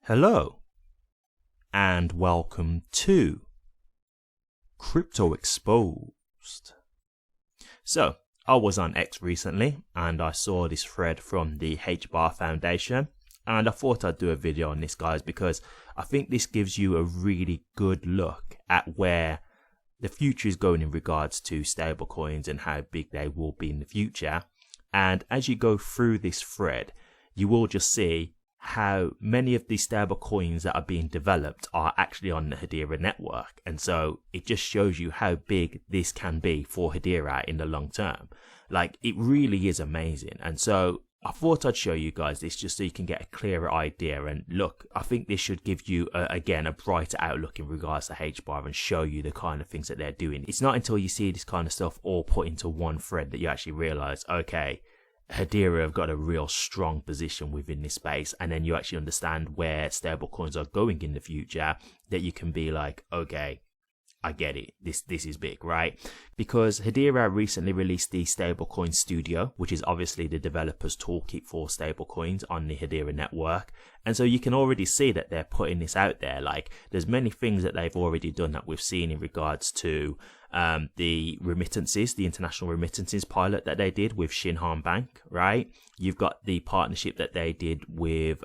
Hello and welcome to Crypto Exposed. So I was on X recently and I saw this thread from the HBAR Foundation, and I thought I'd do a video on this, guys, because I think this gives you a really good look at where the future is going in regards to stablecoins and how big they will be in the future. And as you go through this thread, you will just see how many of these stable coins that are being developed are actually on the Hedera network. And so it just shows you how big this can be for Hedera in the long term. Like, it really is amazing. And so I thought I'd show you guys this just so you can get a clearer idea. And look, I think this should give you again a brighter outlook in regards to HBAR and show you the kind of things that they're doing. It's not until you see this kind of stuff all put into one thread that you actually realize, okay, Hedera have got a real strong position within this space, and then you actually understand where stablecoins are going in the future, that you can be like, okay, I get it, this is big, right? Because Hedera recently released the Stablecoin Studio, which is obviously the developers toolkit for stablecoins on the Hedera network. And so you can already see that they're putting this out there. Like, there's many things that they've already done that we've seen in regards to the remittances, the international remittances pilot that they did with Shinhan Bank, right? You've got the partnership that they did with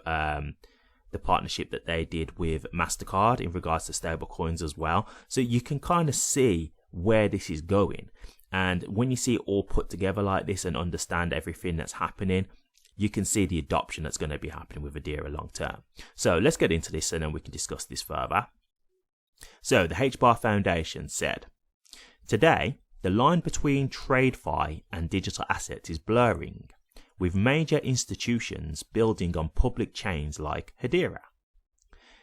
MasterCard in regards to stablecoins as well. So you can kind of see where this is going. And when you see it all put together like this and understand everything that's happening, you can see the adoption that's going to be happening with Hedera long term. So let's get into this and then we can discuss this further. So the HBAR Foundation said, today, the line between TradeFi and digital assets is blurring, with major institutions building on public chains like Hedera.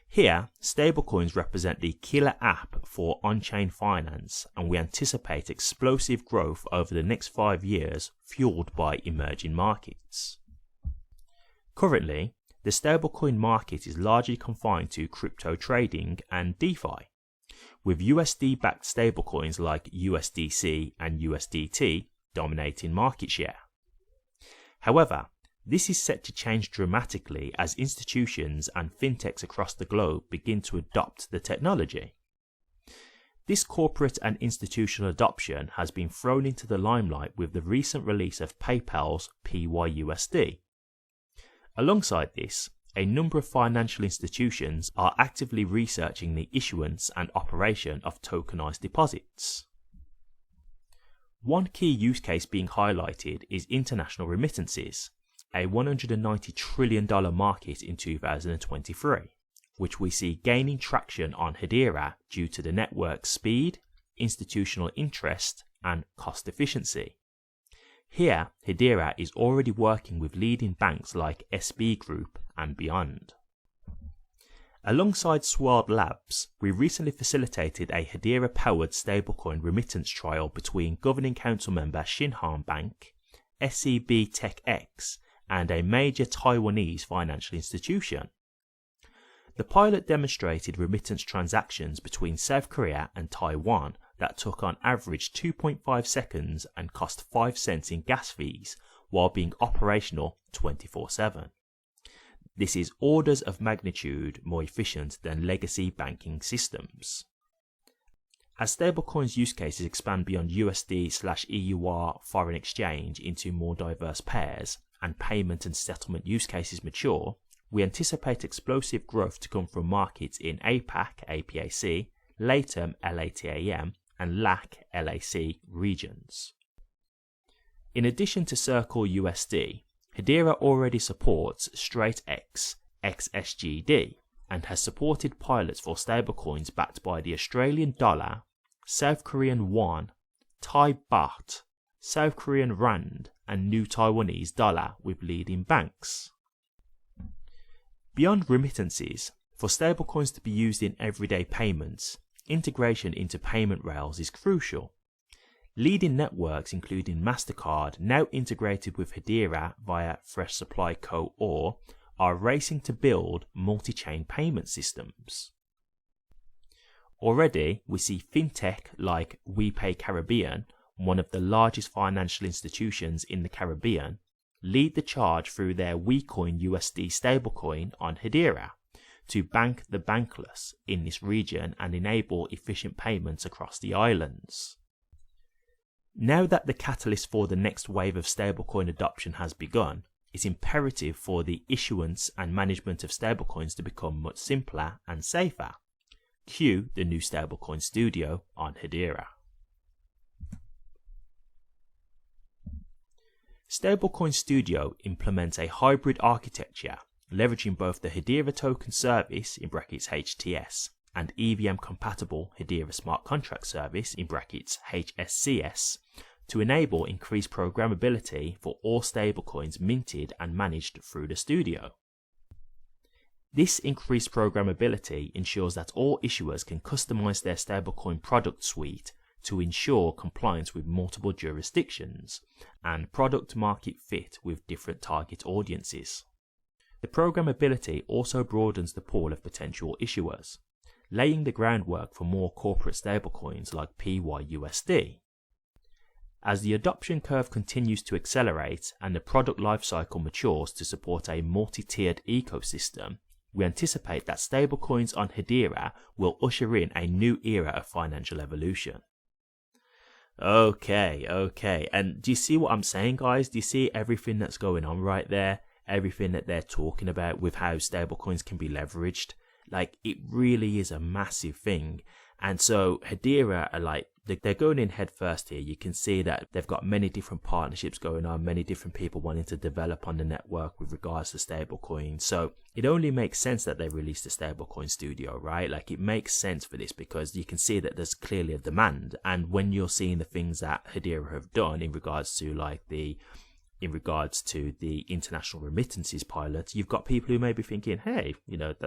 Here, stablecoins represent the killer app for on-chain finance, and we anticipate explosive growth over the next 5 years, fueled by emerging markets. Currently, the stablecoin market is largely confined to crypto trading and DeFi, with USD-backed stablecoins like USDC and USDT dominating market share. However, this is set to change dramatically as institutions and fintechs across the globe begin to adopt the technology. This corporate and institutional adoption has been thrown into the limelight with the recent release of PayPal's PYUSD. Alongside this, a number of financial institutions are actively researching the issuance and operation of tokenized deposits. One key use case being highlighted is international remittances, a $190 trillion market in 2023, which we see gaining traction on Hedera due to the network's speed, institutional interest, and cost efficiency. Here, Hedera is already working with leading banks like SB Group and beyond. Alongside Swirled Labs, we recently facilitated a Hedera-powered stablecoin remittance trial between Governing Council member Shinhan Bank, SCB TechX, and a major Taiwanese financial institution. The pilot demonstrated remittance transactions between South Korea and Taiwan that took on average 2.5 seconds and cost 5 cents in gas fees while being operational 24/7. This is orders of magnitude more efficient than legacy banking systems. As stablecoins use cases expand beyond USD/EUR foreign exchange into more diverse pairs and payment and settlement use cases mature, we anticipate explosive growth to come from markets in APAC, APAC, LATAM, LATAM, and LAC, LAC regions. In addition to Circle USD, Hedera already supports StraightX, XSGD, and has supported pilots for stablecoins backed by the Australian dollar, South Korean won, Thai baht, South Korean rand, and new Taiwanese dollar with leading banks. Beyond remittances, for stablecoins to be used in everyday payments, integration into payment rails is crucial. Leading networks including MasterCard, now integrated with Hedera via Fresh Supply Co. are racing to build multi-chain payment systems. Already, we see fintech like WePay Caribbean, one of the largest financial institutions in the Caribbean, lead the charge through their WeCoin USD stablecoin on Hedera, to bank the bankless in this region and enable efficient payments across the islands. Now that the catalyst for the next wave of stablecoin adoption has begun, it's imperative for the issuance and management of stablecoins to become much simpler and safer. Cue the new Stablecoin Studio on Hedera. Stablecoin Studio implements a hybrid architecture, leveraging both the Hedera token service in brackets HTS and EVM-compatible Hedera smart contract service in brackets HSCS to enable increased programmability for all stablecoins minted and managed through the studio. This increased programmability ensures that all issuers can customize their stablecoin product suite to ensure compliance with multiple jurisdictions and product market fit with different target audiences. The programmability also broadens the pool of potential issuers, laying the groundwork for more corporate stablecoins like PYUSD. As the adoption curve continues to accelerate and the product lifecycle matures to support a multi-tiered ecosystem, we anticipate that stablecoins on Hedera will usher in a new era of financial evolution. Okay. And do you see what I'm saying, guys? Do you see everything that's going on right there? Everything that they're talking about with how stablecoins can be leveraged? Like, it really is a massive thing. And so Hedera are like, they're going in head first here. You can see that they've got many different partnerships going on, many different people wanting to develop on the network with regards to stablecoins. So it only makes sense that they released the Stablecoin Studio, right? Like, it makes sense for this because you can see that there's clearly a demand. And when you're seeing the things that Hedera have done in regards to the international remittances pilot, you've got people who may be thinking, hey,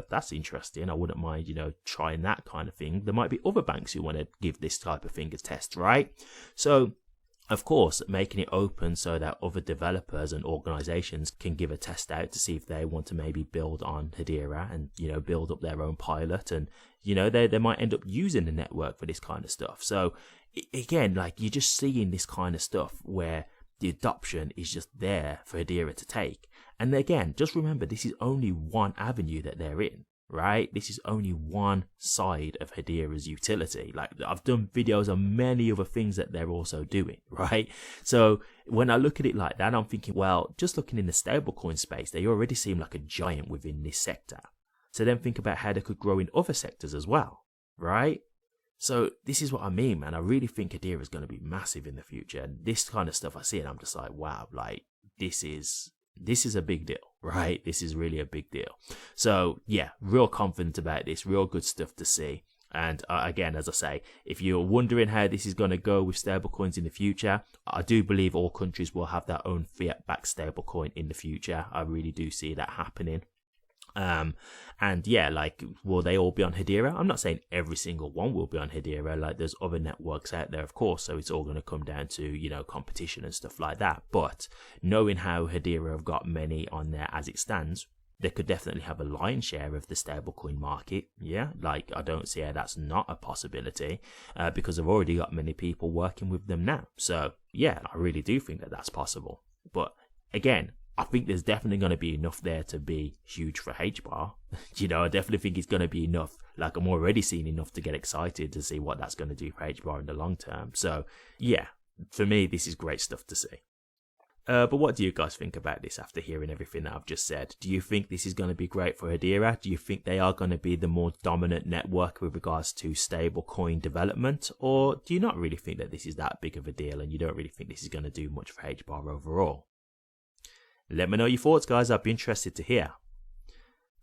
that's interesting. I wouldn't mind, trying that kind of thing. There might be other banks who want to give this type of thing a test, right? So, of course, making it open so that other developers and organizations can give a test out to see if they want to maybe build on Hedera and, build up their own pilot. And, they might end up using the network for this kind of stuff. So, again, like, you're just seeing this kind of stuff where the adoption is just there for Hedera to take. And again, just remember, this is only one avenue that they're in, right? This is only one side of Hedera's utility. Like, I've done videos on many other things that they're also doing, right? So when I look at it like that, I'm thinking, well, just looking in the stablecoin space, they already seem like a giant within this sector. So then think about how they could grow in other sectors as well, right? So this is what I mean, man. I really think Hedera is going to be massive in the future. And this kind of stuff I see, and I'm just like, wow, like, this is a big deal, right? This is really a big deal. So yeah, real confident about this, real good stuff to see. And again, as I say, if you're wondering how this is going to go with stablecoins in the future, I do believe all countries will have their own fiat-backed stablecoin in the future. I really do see that happening. And yeah, like, will they all be on Hedera? I'm not saying every single one will be on Hedera. Like, there's other networks out there, of course, so it's all going to come down to, competition and stuff like that. But knowing how Hedera have got many on there as it stands, they could definitely have a lion's share of the stablecoin market. Yeah, like, I don't see how that's not a possibility, because I've already got many people working with them now. So yeah, I really do think that that's possible. But again, I think there's definitely going to be enough there to be huge for HBAR. I definitely think it's going to be enough. Like, I'm already seeing enough to get excited to see what that's going to do for HBAR in the long term. So yeah, for me, this is great stuff to see. But what do you guys think about this after hearing everything that I've just said? Do you think this is going to be great for Hedera? Do you think they are going to be the more dominant network with regards to stablecoin development? Or do you not really think that this is that big of a deal and you don't really think this is going to do much for HBAR overall? Let me know your thoughts, guys. I'd be interested to hear.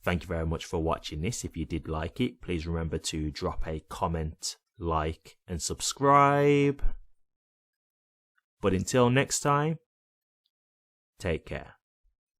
Thank you very much for watching this. If you did like it, please remember to drop a comment, like, and subscribe. But until next time, take care.